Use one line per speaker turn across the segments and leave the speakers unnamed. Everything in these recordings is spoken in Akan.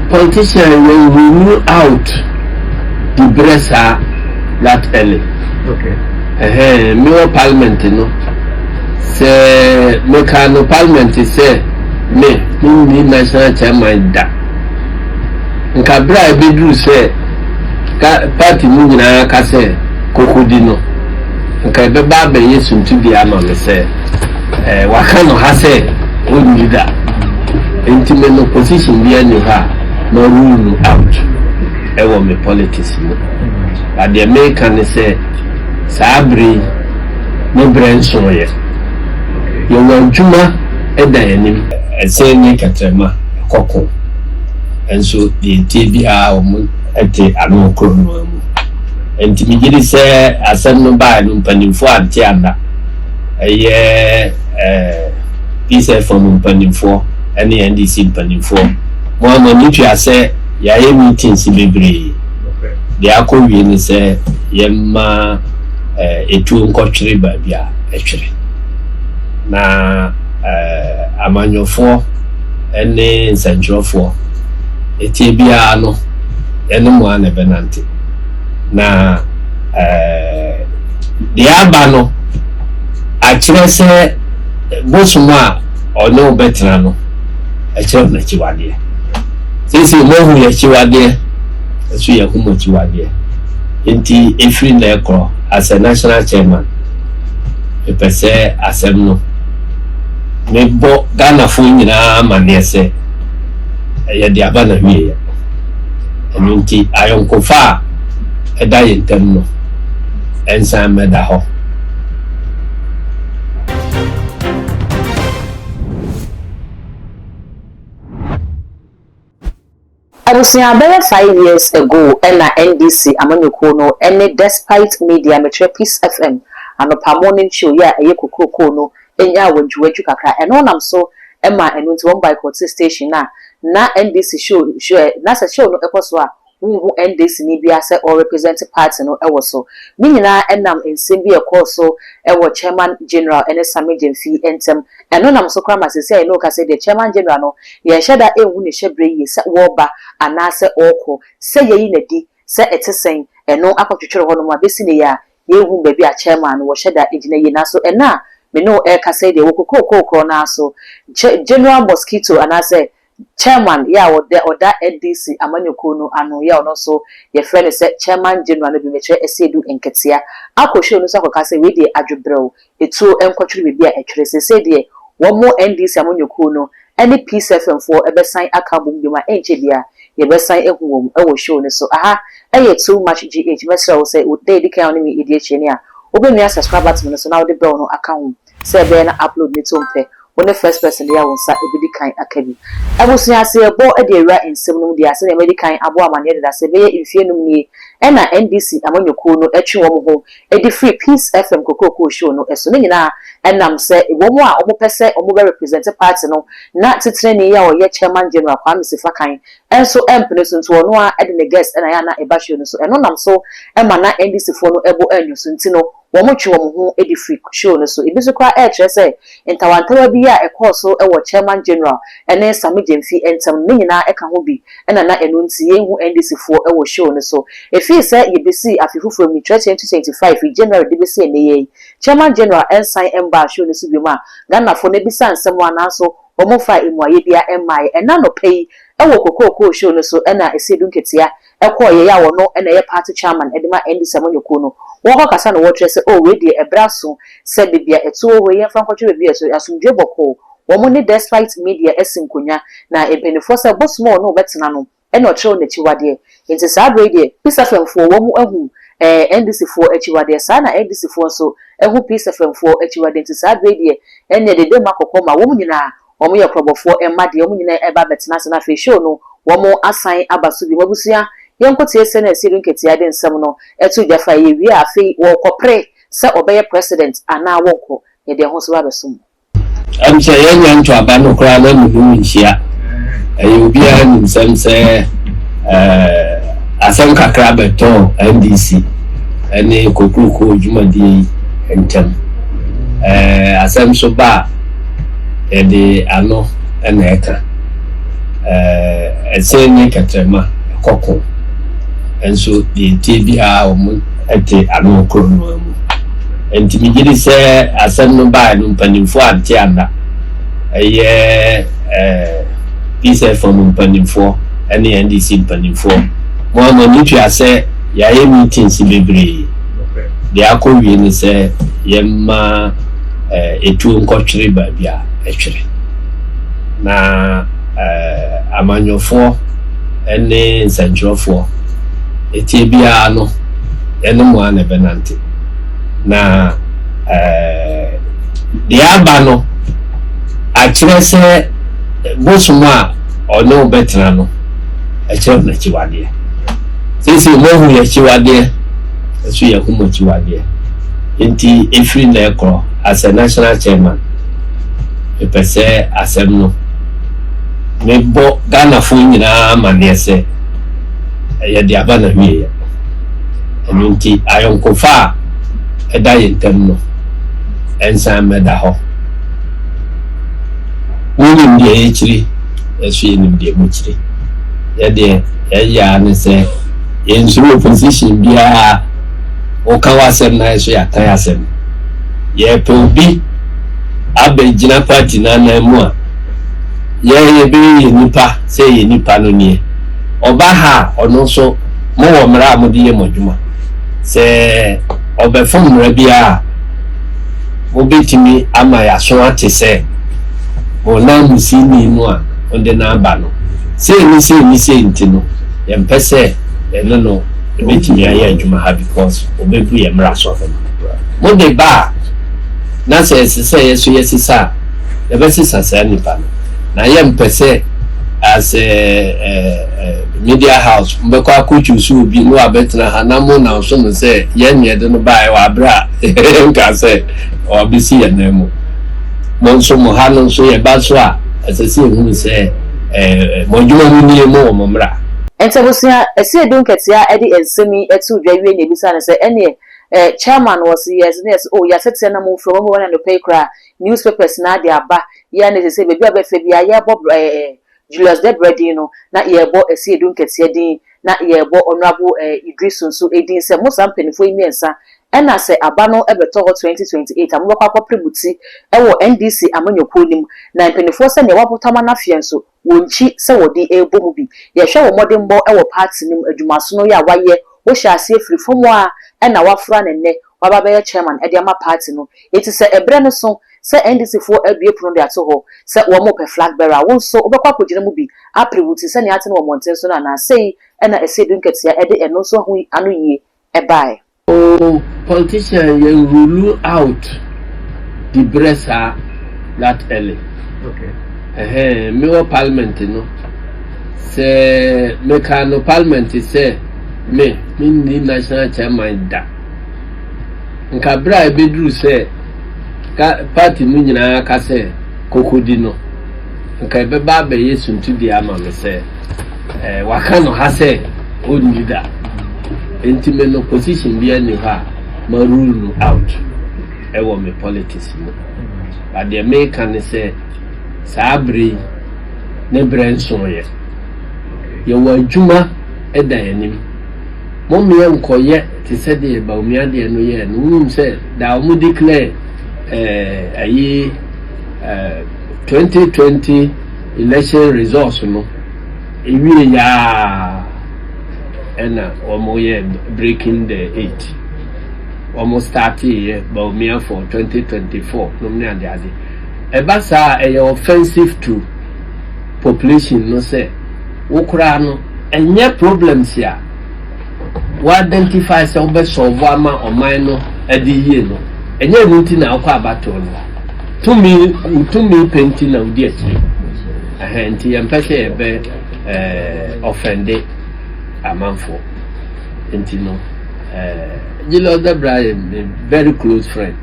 politicians will rule out the Bressa that early.
Okay.
Me parliament no. Say me can no parliament say me national chairman da. Nka bra be do say party mu nyina ka say kokodi no. Nka be ba be yesu ntudi ama me say waka no ha say on leader. Intimate no position be any ha no rule out. I want me politics no. But the American say Sabri no brain so ye. You want Juma eda enim. Say ni katrema koko. And so the TBR ete anu krono mu. Enti mi gidi say asem no ba no panimfo ante anda. Peace from panimfo any NDC panimfo. Mo no ni twa say ya ye meetings bebre. The akọwi ni say yemma etu nkọtwere ba bia etwere. Na amanyofo ene nsanjofo etie bia no ene mo ana benante. Na the abano akire say bosumo a ono betra no akire na chiwade. Sisi mo hu ya chiwade so ya humo chiwade. Enti efri na ekro as a national chairman e pese asem no me bo Ghana fo nyina mane se ya di abana wie ya enti ayonko fa eda yentem no ensa meda ho.
Abusia about 5 years ago, Ella NDC Amanyoko no any despite media Metro Peace FM and a morning show ya a yeko no enya wenjuwe kakra and on am so Emma and went one by court station na NDC show na sa show no eposwa who NDC ni bia say or represent party no ewo so ni nyina enam ensem bi ekọ so ewo chairman general ene Sami Jemfi entem eno nam so krama se say no ka say the chairman general no ye sheda ehu ne hyebre yi se wo ba ana se okọ se yeyi na di se etesen eno akotwetwere ho no ma besi ne ya yehu ba bi a chairman no wo sheda ejina yi na so ena me no e ka say de wo kokokokro na so general mosquito ana say chairman ya oda NDC Amanyoko no ano ya ono so ye friend say chairman general no bi meche esedu enketia akosho no so akoka say we dey adwebrew etu enkotwere bi bia etwere se de wo mo NDC Amanyoko no any Peace FM for ebesan akabum bi ma enche bia ye besan ehuwom ewo show no so aha eye too much GH mesra wo say wo dey dikan no mi edie cheni a obenu subscribe button no so na wo de bell no account say be na upload ni tompe when the first person there won sa ebidi kan akabi abusia se ebo e de ra ensem no de ase na ebidi kan abo amane de se be ye mfie no ni e na NDC Amanyoko no etwe wo ho e di free Peace FM kokoko show no eso ne nyina enam se wo mo a omo pese omo be represent party no na titre ne ya o ye chairman general Kwame Sifakan enso empene so nto no a de ne guest na ya na eba show no so eno nam so e ma na NDC fo no ebo anyu so ntino wo mo twe wo ho e di free show no so ebi so kwa e kire se ntawantawa bi a ekọ so e wo chairman general ene Sami Jemfi entem ne nyina e ka ho bi ena na eno nti ye hu NDC fo e wo show no so efi se ye besi afifu from 2025 January de besi ene ye chairman general ensign emba show no so bi ma Ghana fo ne bisa nsem wana so omo fa emuaye bia emai ena no pay e wo kokoko show no so ena esedu nketia ekọ ye ya wo no ena ye party chairman edema NDC Amanyoko no wo kasa no wo tre se o we de ebraso se de bia eto wo ye frankotwe bia so asumdwe boko wo mo ne despite media esinkonya na ebenefo se bosmo no betena no ena otrew na chiwade enti sa brede Peace FM fo wo mu ahu NDC fo achiwade sa na NDC fo so ehu Peace FM fo achiwade enti sa brede ene de makoko ma wo mu nyina wo mo ye probofo emade wo mu nyina eba betena se na fe show no wo mo asan abaso bi mabusia yenkotie se na esiru nketia de nsem no etu jafa ye wi afi wo kopre se obeye president ana wonko ye de ho so ba besum
am say yenya nto aba no kra na mu nhia obi a nsem se asem kakra beto NDC ene kokoko jumadi entem asem so ba e de ano ena eka ɛsɛnye katrama kɔkɔ enso the tbia ete ano krono mu enti mi gidi sɛ asɛm no ba no mpanimfo ante anda ɛyɛ pisa from mpanimfo ɛne ndc mpanimfo mo amani twa sɛ yɛayɛ meetings bebree de akɔwie ne sɛ yɛma etu nkɔtwere baabi a ɛtwere na amanyɔfoɔ ɛne nsɛntwerɛfoɔ etie biara no ɛne mo ana benante na de aba no akyerɛ sɛ bosom a ɔno betena no ɛkyerɛ na chiwadeɛ sisi mo hu ya chiwadeɛ ɛso yɛ hu mo chiwadeɛ enti efiri na ɛkɔ as a national chairman epɛsɛ asɛm no mebɔ Ghana fo nyinaa maneɛ sɛ ɛyɛ de aba na hwie ɛno nti ayɔnkofa a ɛda yɛ ntam no ɛnsan mɛda hɔ wonim deɛ yɛkyiri ɛso yɛnim deɛ mokyiri yɛdeɛ yɛyɛ ne sɛ yɛnsuro opposition biara woka w'asɛm na ɛso yɛatan asɛm yɛpɛ obi abɛgyina party nanan mu a yɛbɛyɛ nipa sɛ yɛ nipa no nie ɔba ha ɔno nso mo wɔ mmara a mode yɛ mo adwuma sɛ ɔbɛfo mmara biara wobɛtumi ama yɛaso ate sɛ ɔna musini mu a ɔde n'aba no sɛ nti no yɛmpɛ sɛ ɛno no ɛbɛtumi ayɛ adwuma ha because ɔbɛbu yɛ mmara so mo de ba na sɛ ɛsesɛ yɛso yɛsesa yɛbɛsesa saa nipa no na yɛmpɛ sɛ as media house mbɛkɔ akɔtwu so obi no abɛtena ha na mo na so no sɛ yɛnyɛ de no ba ɛwɔ abra nka sɛ ɔbɛsi yɛ nan mu mo nso mo ha no nso yɛba so a ɛsɛ sɛ ehunu sɛ mo adwuma mu nie mo wɔ mo mmra
entabusia ɛsɛ edun kɛtia ɛde nsɛmi ɛtu dwa wie na ebisa ne sɛ ɛne chairman was yes oh yasetse na mo from mo na no pay kra newspapers na de aba ya ne sɛ bebi abefa bia ya bob Julius Debredi no na yebo esi edun ketie din na yebo honorable Idris nso edin se mo sampenfo imiensa ena se aba no ebeto 2028 amobakwa akwaprebuti ewo NDC amanyoko nim na mpenfo se ne wabotama na fie nso wonchi se wodi ebo mu bi ye hwe wo modembo ewo party nim adwumaso no ya waye wo hye ase afiri fomu a ena wafra ne ne waba be chairman ede ama party no eti se ebre no so se NDC fo abie prono de ato ho se wo mo pe flag bearer wo so obekwa kogire mu bi aprebuti se ne ate no monten so na sei ena ese dunketia ede eno so hu anu yie ebae
politician you rule out the bressa that early. Okay. Me parliament no. Say me can parliament say me ni national chairman da. Nka bra e bedru say party mu nyina ka say kokodi no. Nka be ba be yesuntu di ama me say waka no ha say onni da. Intimate no position be any ha ma rule out ewo me politics mo but the American say sabri ne branson ye wa adwuma eda yanim mo me enkoye te se de ba omi ade no ye no wum se da o mu declare 2020 election results no ewie ya ena omoye breaking the 8 almost started Baumia for 2024 nominally ade eba sa offensive to population no say wokura no enye problems ya we identify say we solve ama oman no ade yie no enye nti na akwa abato no to me painting na udi achi nti yempese ebe offended amanfo nti no Julius Debredi a very close friend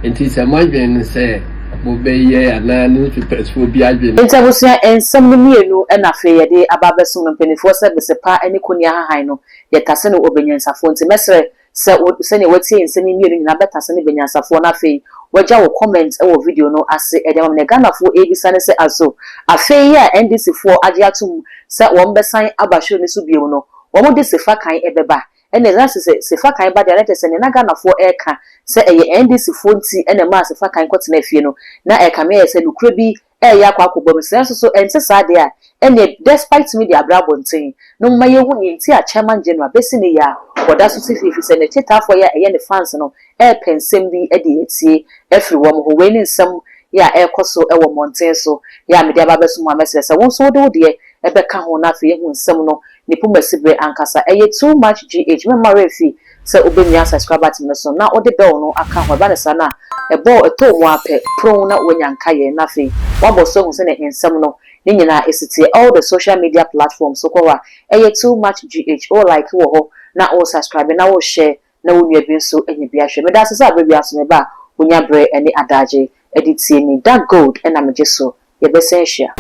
nti se madwen say mo be ye ana newspapers fo bi adwen
ntabusia ensam no mienu na fe ye de ababeso no penifo se besepa ene koni ahan no ye tase no obenyansafo nti mesre se ne wati ensam mienu nyina betase ne benyansafo na fe waja wo comment e wo video no ase e dem na Ghana fo ebisa ne se aso afei ya NDC fo age atum se won besan abahwe ne so biemu no wo mo de sefa kan ebeba ene na sefa kan ba de na tese ne na Ghana fo eka se eye NDC fo nti ene ma sefa kan kwotena afie no na eka me se lukure bi ya kwa akobom se so ente sa de a ene despite media brabonten no maye hu ni nti a chairman general besi ne ya oda so tifi se ne chetafo ya eye ne fans no pensem bi e de etie every wo ho we ni nsem ya ekoso e wo monten so ya media ba beso mo amese se won so de de e be ka ho na fe hu nsem no ni pumasibre ankasa eye too much gh me mare fi se obenya subscriber tim so na ode bell no aka ho ba ne sa na e bo eto mo ape pro na wanyanka ye na fe wabo so hu se ne nsem no ni nyina esiti all the social media platforms so kwa eye too much gh or like wo ho na o subscribe na wo share na wo nua bi so enye bi ahwe me da se sa ba so me ba wonya bre ene adaje editie ni that gold na me je so ye be sen hia